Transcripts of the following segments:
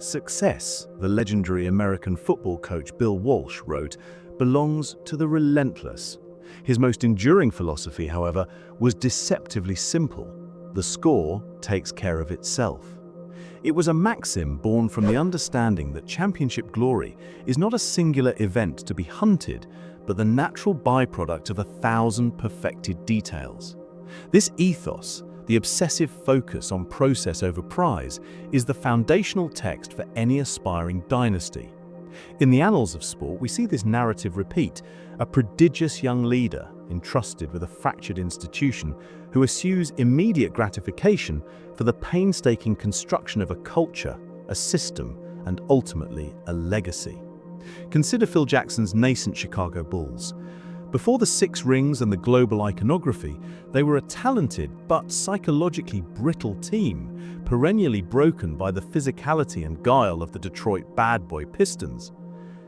Success, the legendary American football coach Bill Walsh wrote, belongs to the relentless. His most enduring philosophy, however, was deceptively simple. The score takes care of itself. It was a maxim born from the understanding that championship glory is not a singular event to be hunted, but the natural byproduct of 1,000 perfected details. This ethos, the obsessive focus on process over prize, is the foundational text for any aspiring dynasty. In the annals of sport, we see this narrative repeat: a prodigious young leader entrusted with a fractured institution who eschews immediate gratification for the painstaking construction of a culture, a system, and ultimately a legacy. Consider Phil Jackson's nascent Chicago Bulls. Before the 6 rings and the global iconography, they were a talented but psychologically brittle team, perennially broken by the physicality and guile of the Detroit bad boy Pistons.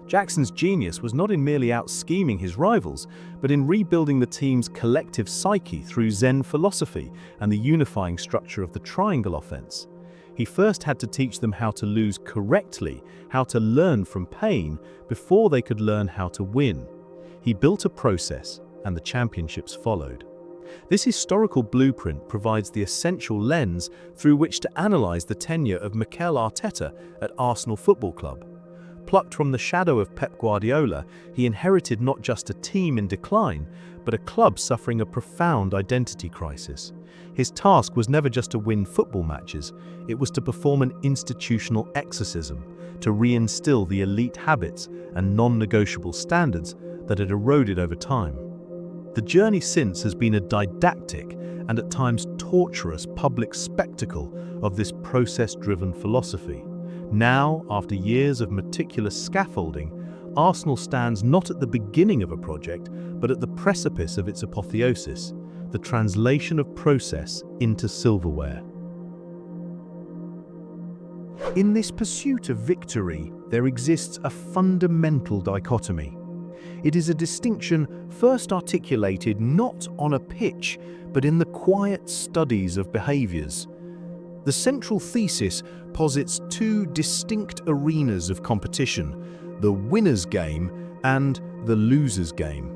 Jackson's genius was not in merely out-scheming his rivals, but in rebuilding the team's collective psyche through Zen philosophy and the unifying structure of the triangle offense. He first had to teach them how to lose correctly, how to learn from pain, before they could learn how to win. He built a process, and the championships followed. This historical blueprint provides the essential lens through which to analyze the tenure of Mikel Arteta at Arsenal Football Club. Plucked from the shadow of Pep Guardiola, he inherited not just a team in decline, but a club suffering a profound identity crisis. His task was never just to win football matches, it was to perform an institutional exorcism, to reinstill the elite habits and non-negotiable standards that had eroded over time. The journey since has been a didactic and at times torturous public spectacle of this process-driven philosophy. Now, after years of meticulous scaffolding, Arsenal stands not at the beginning of a project, but at the precipice of its apotheosis, the translation of process into silverware. In this pursuit of victory, there exists a fundamental dichotomy. It is a distinction first articulated not on a pitch, but in the quiet studies of behaviors. The central thesis posits 2 distinct arenas of competition: the winner's game and the loser's game.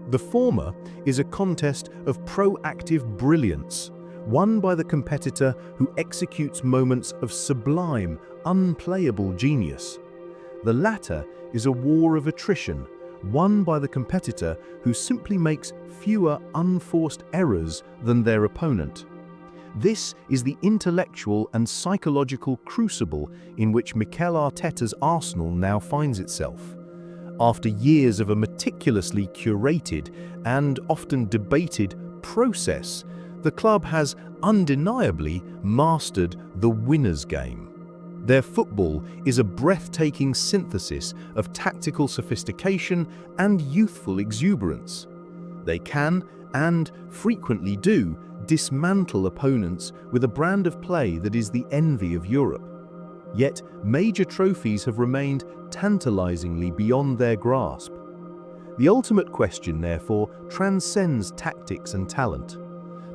The former is a contest of proactive brilliance, won by the competitor who executes moments of sublime, unplayable genius. The latter is a war of attrition, won by the competitor who simply makes fewer unforced errors than their opponent. This is the intellectual and psychological crucible in which Mikel Arteta's Arsenal now finds itself. After years of a meticulously curated and often debated process, the club has undeniably mastered the winner's game. Their football is a breathtaking synthesis of tactical sophistication and youthful exuberance. They can, and frequently do, dismantle opponents with a brand of play that is the envy of Europe. Yet, major trophies have remained tantalizingly beyond their grasp. The ultimate question, therefore, transcends tactics and talent.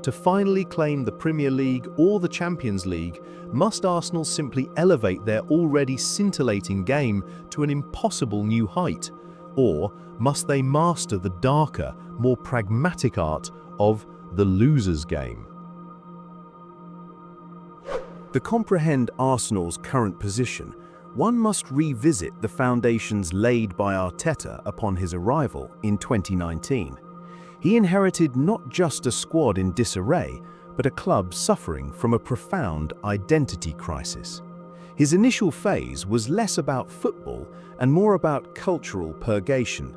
To finally claim the Premier League or the Champions League, must Arsenal simply elevate their already scintillating game to an impossible new height? Or must they master the darker, more pragmatic art of the loser's game? To comprehend Arsenal's current position, one must revisit the foundations laid by Arteta upon his arrival in 2019. He inherited not just a squad in disarray, but a club suffering from a profound identity crisis. His initial phase was less about football and more about cultural purgation.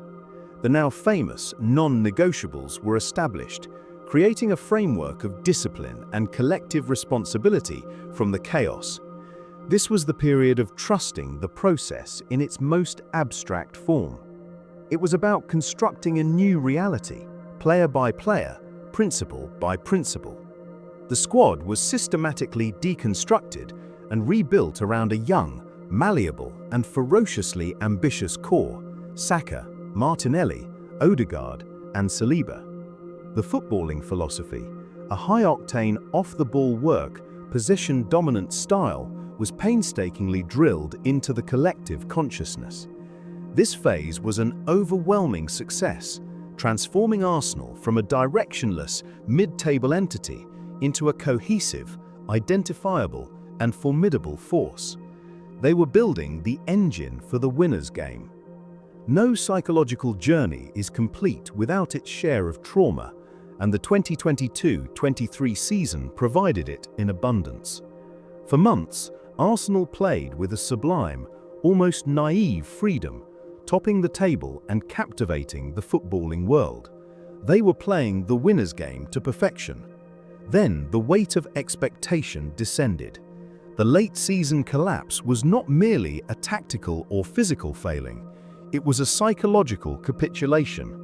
The now famous non-negotiables were established, creating a framework of discipline and collective responsibility from the chaos. This was the period of trusting the process in its most abstract form. It was about constructing a new reality, player by player, principle by principle. The squad was systematically deconstructed and rebuilt around a young, malleable, and ferociously ambitious core: Saka, Martinelli, Odegaard, and Saliba. The footballing philosophy, a high-octane, off-the-ball work, possession-dominant style, was painstakingly drilled into the collective consciousness. This phase was an overwhelming success, transforming Arsenal from a directionless, mid-table entity into a cohesive, identifiable, and formidable force. They were building the engine for the winner's game. No psychological journey is complete without its share of trauma, and the 2022-23 season provided it in abundance. For months, Arsenal played with a sublime, almost naive freedom, topping the table and captivating the footballing world. They were playing the winner's game to perfection. Then the weight of expectation descended. The late-season collapse was not merely a tactical or physical failing, it was a psychological capitulation.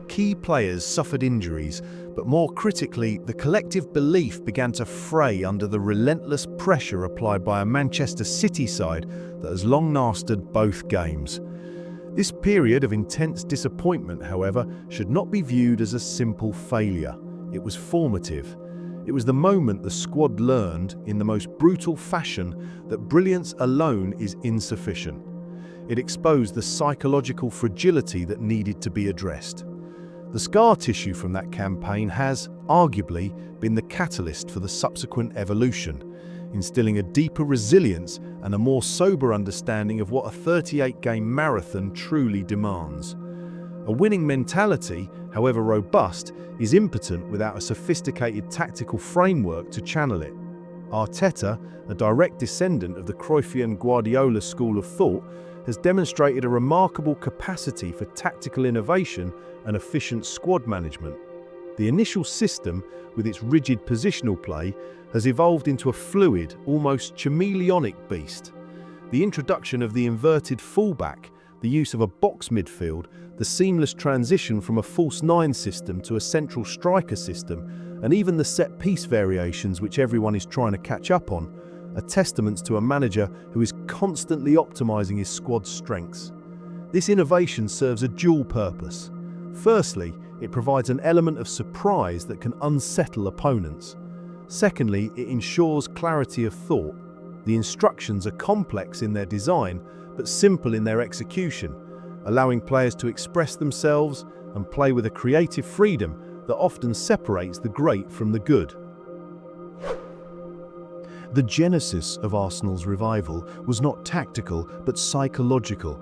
Key players suffered injuries, but more critically, the collective belief began to fray under the relentless pressure applied by a Manchester City side that has long mastered both games. This period of intense disappointment, however, should not be viewed as a simple failure. It was formative. It was the moment the squad learned, in the most brutal fashion, that brilliance alone is insufficient. It exposed the psychological fragility that needed to be addressed. The scar tissue from that campaign has, arguably, been the catalyst for the subsequent evolution, instilling a deeper resilience and a more sober understanding of what a 38-game marathon truly demands. A winning mentality, however robust, is impotent without a sophisticated tactical framework to channel it. Arteta, a direct descendant of the Cruyffian Guardiola school of thought, has demonstrated a remarkable capacity for tactical innovation and efficient squad management. The initial system, with its rigid positional play, has evolved into a fluid, almost chameleonic beast. The introduction of the inverted fullback, the use of a box midfield, the seamless transition from a false nine system to a central striker system, and even the set-piece variations which everyone is trying to catch up on, are testaments to a manager who is constantly optimizing his squad's strengths. This innovation serves a dual purpose. Firstly, it provides an element of surprise that can unsettle opponents. Secondly, it ensures clarity of thought. The instructions are complex in their design, but simple in their execution, allowing players to express themselves and play with a creative freedom that often separates the great from the good. The genesis of Arsenal's revival was not tactical but psychological.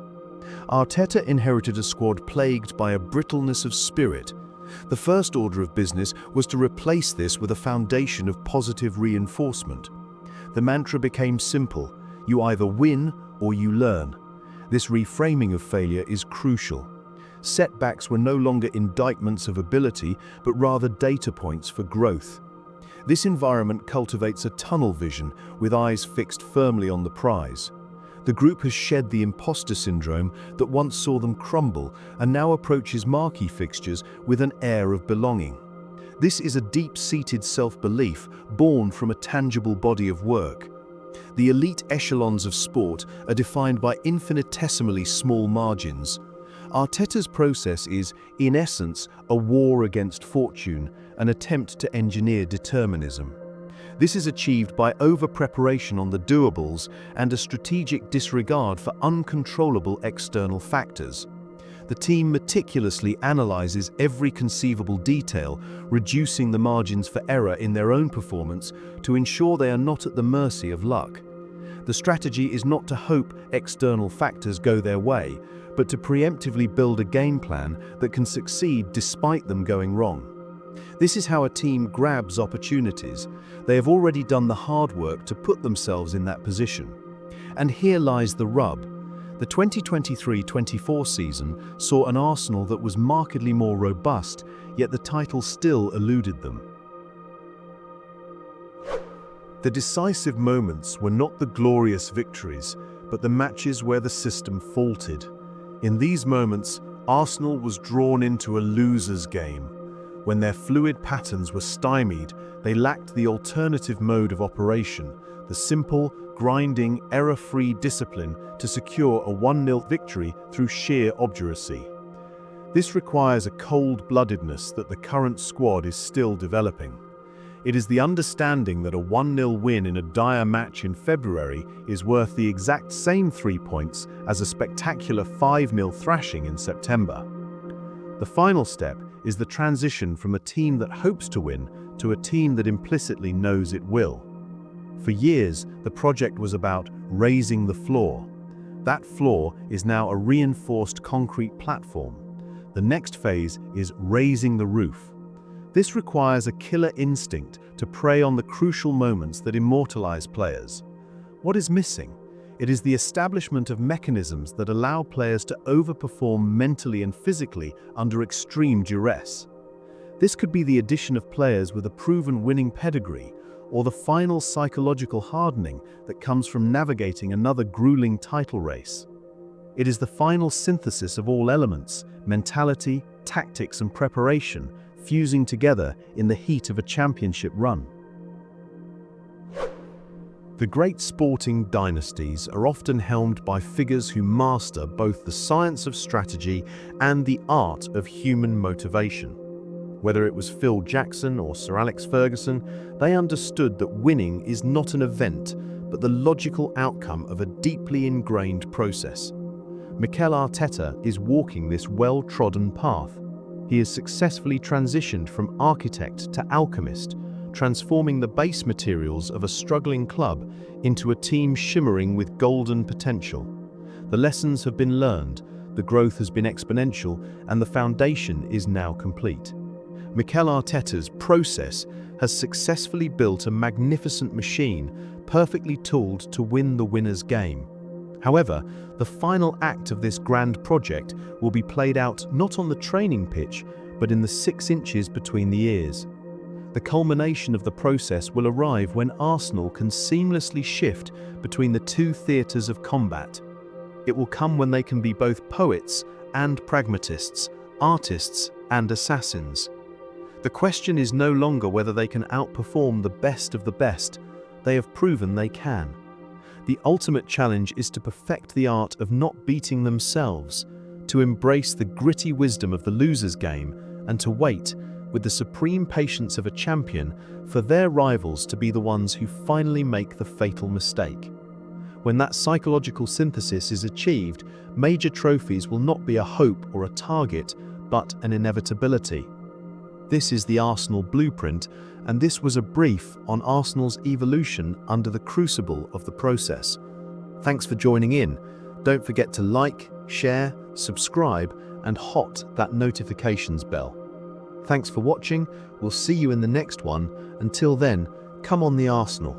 Arteta inherited a squad plagued by a brittleness of spirit. The first order of business was to replace this with a foundation of positive reinforcement. The mantra became simple: you either win or you learn. This reframing of failure is crucial. Setbacks were no longer indictments of ability, but rather data points for growth. This environment cultivates a tunnel vision with eyes fixed firmly on the prize. The group has shed the imposter syndrome that once saw them crumble and now approaches marquee fixtures with an air of belonging. This is a deep-seated self-belief born from a tangible body of work. The elite echelons of sport are defined by infinitesimally small margins. Arteta's process is, in essence, a war against fortune, an attempt to engineer determinism. This is achieved by over-preparation on the doables and a strategic disregard for uncontrollable external factors. The team meticulously analyzes every conceivable detail, reducing the margins for error in their own performance to ensure they are not at the mercy of luck. The strategy is not to hope external factors go their way, but to preemptively build a game plan that can succeed despite them going wrong. This is how a team grabs opportunities. They have already done the hard work to put themselves in that position. And here lies the rub. The 2023-24 season saw an Arsenal that was markedly more robust, yet the title still eluded them. The decisive moments were not the glorious victories, but the matches where the system faltered. In these moments, Arsenal was drawn into a loser's game. When their fluid patterns were stymied, they lacked the alternative mode of operation, the simple, grinding, error-free discipline to secure a 1-0 victory through sheer obduracy. This requires a cold-bloodedness that the current squad is still developing. It is the understanding that a 1-0 win in a dire match in February is worth the exact same 3 points as a spectacular 5-0 thrashing in September. The final step is the transition from a team that hopes to win to a team that implicitly knows it will. For years, the project was about raising the floor. That floor is now a reinforced concrete platform. The next phase is raising the roof. This requires a killer instinct to prey on the crucial moments that immortalize players. What is missing? It is the establishment of mechanisms that allow players to overperform mentally and physically under extreme duress. This could be the addition of players with a proven winning pedigree, or the final psychological hardening that comes from navigating another grueling title race. It is the final synthesis of all elements, mentality, tactics, and preparation, fusing together in the heat of a championship run. The great sporting dynasties are often helmed by figures who master both the science of strategy and the art of human motivation. Whether it was Phil Jackson or Sir Alex Ferguson, they understood that winning is not an event, but the logical outcome of a deeply ingrained process. Mikel Arteta is walking this well-trodden path. He has successfully transitioned from architect to alchemist, transforming the base materials of a struggling club into a team shimmering with golden potential. The lessons have been learned, the growth has been exponential, and the foundation is now complete. Mikel Arteta's process has successfully built a magnificent machine, perfectly tooled to win the winner's game. However, the final act of this grand project will be played out not on the training pitch, but in the 6 inches between the ears. The culmination of the process will arrive when Arsenal can seamlessly shift between the 2 theatres of combat. It will come when they can be both poets and pragmatists, artists and assassins. The question is no longer whether they can outperform the best of the best. They have proven they can. The ultimate challenge is to perfect the art of not beating themselves, to embrace the gritty wisdom of the loser's game, and to wait, with the supreme patience of a champion, for their rivals to be the ones who finally make the fatal mistake. When that psychological synthesis is achieved, major trophies will not be a hope or a target, but an inevitability. This is the Arsenal blueprint, and this was a brief on Arsenal's evolution under the crucible of the process. Thanks for joining in. Don't forget to like, share, subscribe, and hot that notifications bell. Thanks for watching. We'll see you in the next one. Until then, come on the Arsenal.